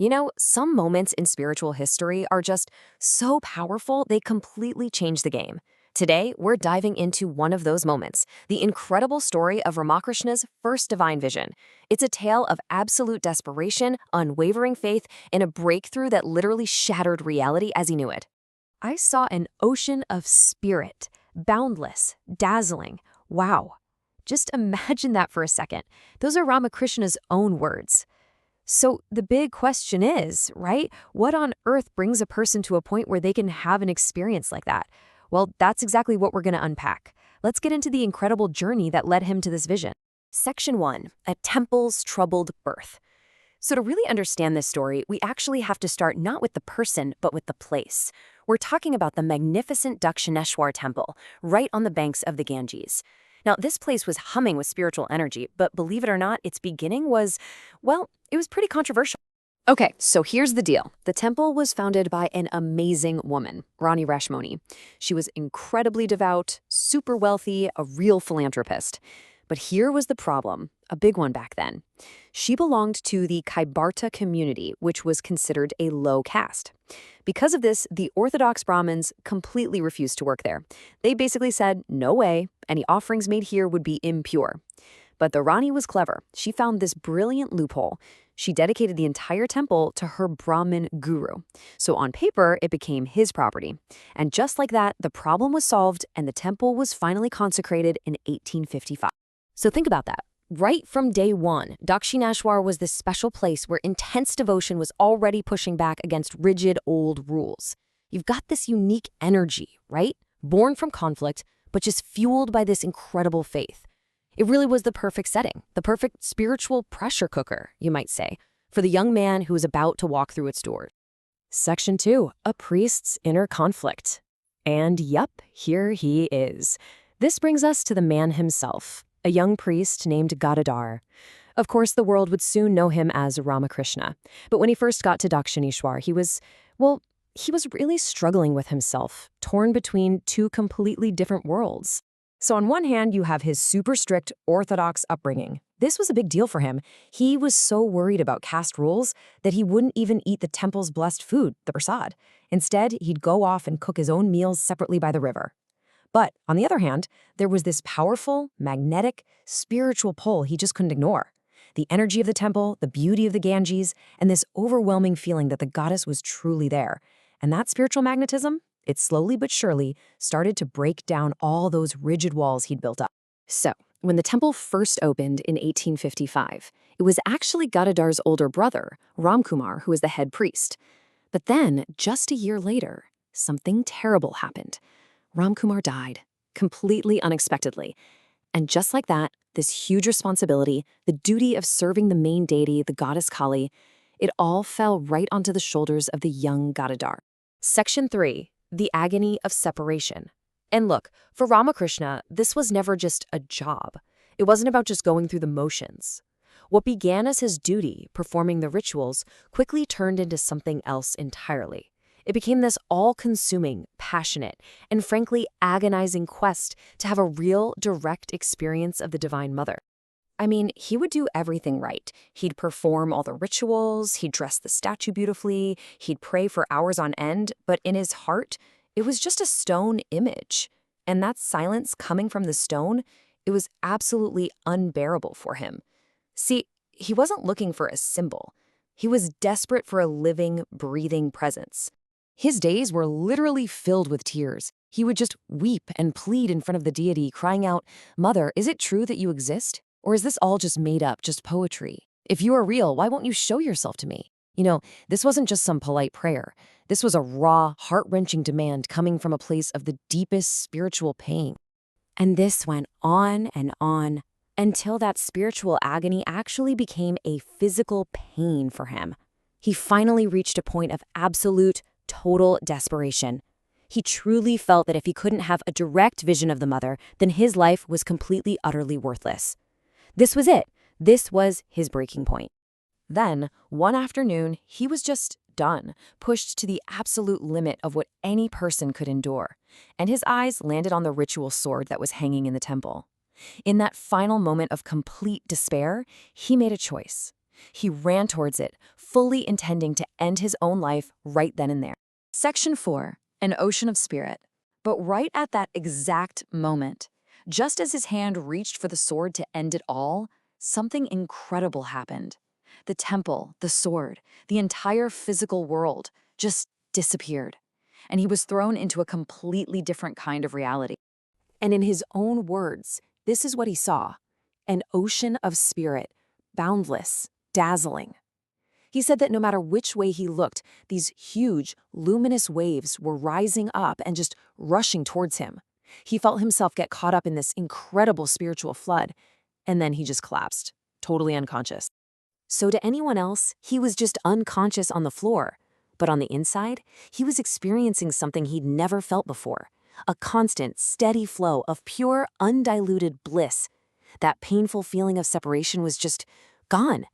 You know, some moments in spiritual history are just so powerful they completely change the game. Today, we're diving into one of those moments, the incredible story of Ramakrishna's first divine vision. It's a tale of absolute desperation, unwavering faith, and a breakthrough that literally shattered reality as he knew it. I saw an ocean of spirit, boundless, dazzling. Wow. Just imagine that for a second. Those are Ramakrishna's own words. So the big question is, right? What on earth brings a person to a point where they can have an experience like that? Well, that's exactly what we're going to unpack. Let's get into the incredible journey that led him to this vision. Section 1, A Temple's Troubled Birth. So to really understand this story, we actually have to start not with the person, but with the place. We're talking about the magnificent Dakshineshwar temple, right on the banks of the Ganges. Now, this place was humming with spiritual energy, but believe it or not, its beginning was, well, it was pretty controversial. Okay, so here's the deal. The temple was founded by an amazing woman, Rani Rashmoni. She was incredibly devout, super wealthy, a real philanthropist. But here was the problem, a big one back then. She belonged to the Kaibarta community, which was considered a low caste. Because of this, the Orthodox Brahmins completely refused to work there. They basically said, no way, any offerings made here would be impure. But the Rani was clever. She found this brilliant loophole. She dedicated the entire temple to her Brahmin guru. So on paper, it became his property. And just like that, the problem was solved and the temple was finally consecrated in 1855. So think about that. Right from day one, Dakshineshwar was this special place where intense devotion was already pushing back against rigid old rules. You've got this unique energy, right? Born from conflict, but just fueled by this incredible faith. It really was the perfect setting, the perfect spiritual pressure cooker, you might say, for the young man who was about to walk through its doors. Section 2, A Priest's Inner Conflict. And yup, here he is. This brings us to the man himself, a young priest named Gadadhar. Of course, the world would soon know him as Ramakrishna. But when he first got to Dakshineshwar, he was really struggling with himself, torn between two completely different worlds. So on one hand, you have his super strict Orthodox upbringing. This was a big deal for him. He was so worried about caste rules that he wouldn't even eat the temple's blessed food, the prasad. Instead, he'd go off and cook his own meals separately by the river. But on the other hand, there was this powerful, magnetic, spiritual pull he just couldn't ignore. The energy of the temple, the beauty of the Ganges, and this overwhelming feeling that the goddess was truly there. And that spiritual magnetism, it slowly but surely started to break down all those rigid walls he'd built up. So, when the temple first opened in 1855, it was actually Gadadhar's older brother, Ramkumar, who was the head priest. But then, just a year later, something terrible happened. Ramkumar died, completely unexpectedly. And just like that, this huge responsibility, the duty of serving the main deity, the goddess Kali, it all fell right onto the shoulders of the young Gadadhar. Section 3, The Agony of Separation. And look, for Ramakrishna, this was never just a job. It wasn't about just going through the motions. What began as his duty, performing the rituals, quickly turned into something else entirely. It became this all-consuming, passionate, and frankly agonizing quest to have a real, direct experience of the Divine Mother. I mean, he would do everything right. He'd perform all the rituals, he'd dress the statue beautifully, he'd pray for hours on end, but in his heart, it was just a stone image. And that silence coming from the stone, it was absolutely unbearable for him. See, he wasn't looking for a symbol. He was desperate for a living, breathing presence. His days were literally filled with tears. He would just weep and plead in front of the deity, crying out, "Mother, is it true that you exist? Or is this all just made up, just poetry? If you are real, why won't you show yourself to me?" You know, this wasn't just some polite prayer. This was a raw, heart-wrenching demand coming from a place of the deepest spiritual pain. And this went on and on until that spiritual agony actually became a physical pain for him. He finally reached a point of absolute, total desperation. He truly felt that if he couldn't have a direct vision of the mother, then his life was completely, utterly worthless. This was it. This was his breaking point. Then, one afternoon, he was just done, pushed to the absolute limit of what any person could endure, and his eyes landed on the ritual sword that was hanging in the temple. In that final moment of complete despair, he made a choice. He ran towards it, fully intending to end his own life right then and there. Section 4, an ocean of spirit. But right at that exact moment, just as his hand reached for the sword to end it all, something incredible happened. The temple, the sword, the entire physical world just disappeared, and he was thrown into a completely different kind of reality. And in his own words, this is what he saw: an ocean of spirit, boundless, dazzling. He said that no matter which way he looked, these huge, luminous waves were rising up and just rushing towards him. He felt himself get caught up in this incredible spiritual flood, and then he just collapsed, totally unconscious. So to anyone else, he was just unconscious on the floor. But on the inside, he was experiencing something he'd never felt before: a constant, steady flow of pure, undiluted bliss. That painful feeling of separation was just gone.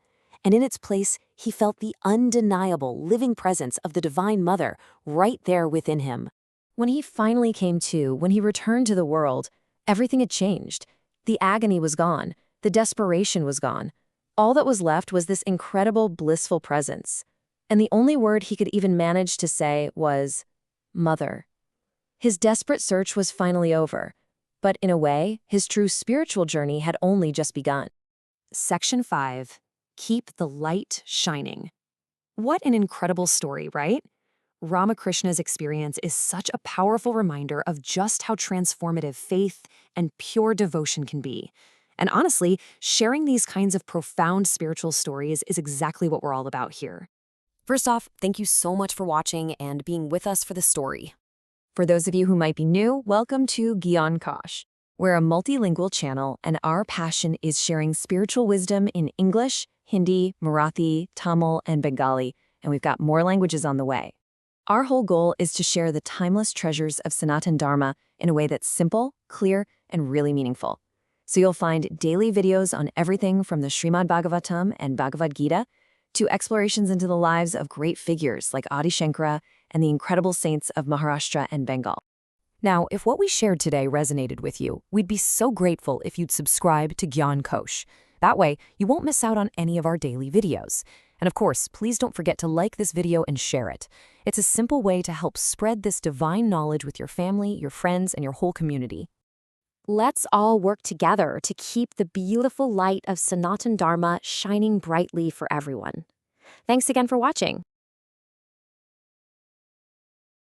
And in its place, he felt the undeniable, living presence of the Divine Mother right there within him. When he finally came to, when he returned to the world, everything had changed. The agony was gone. The desperation was gone. All that was left was this incredible, blissful presence. And the only word he could even manage to say was, Mother. His desperate search was finally over. But in a way, his true spiritual journey had only just begun. Section 5. Keep the light shining. What an incredible story, right? Ramakrishna's experience is such a powerful reminder of just how transformative faith and pure devotion can be. And honestly, sharing these kinds of profound spiritual stories is exactly what we're all about here. First off, thank you so much for watching and being with us for the story. For those of you who might be new, welcome to Gyan Kosh. We're a multilingual channel, and our passion is sharing spiritual wisdom in English, Hindi, Marathi, Tamil, and Bengali, and we've got more languages on the way. Our whole goal is to share the timeless treasures of Sanatan Dharma in a way that's simple, clear, and really meaningful. So you'll find daily videos on everything from the Srimad Bhagavatam and Bhagavad Gita to explorations into the lives of great figures like Adi Shankara and the incredible saints of Maharashtra and Bengal. Now, if what we shared today resonated with you, we'd be so grateful if you'd subscribe to Gyan Kosh. That way, you won't miss out on any of our daily videos. And of course, please don't forget to like this video and share it. It's a simple way to help spread this divine knowledge with your family, your friends, and your whole community. Let's all work together to keep the beautiful light of Sanatan Dharma shining brightly for everyone. Thanks again for watching.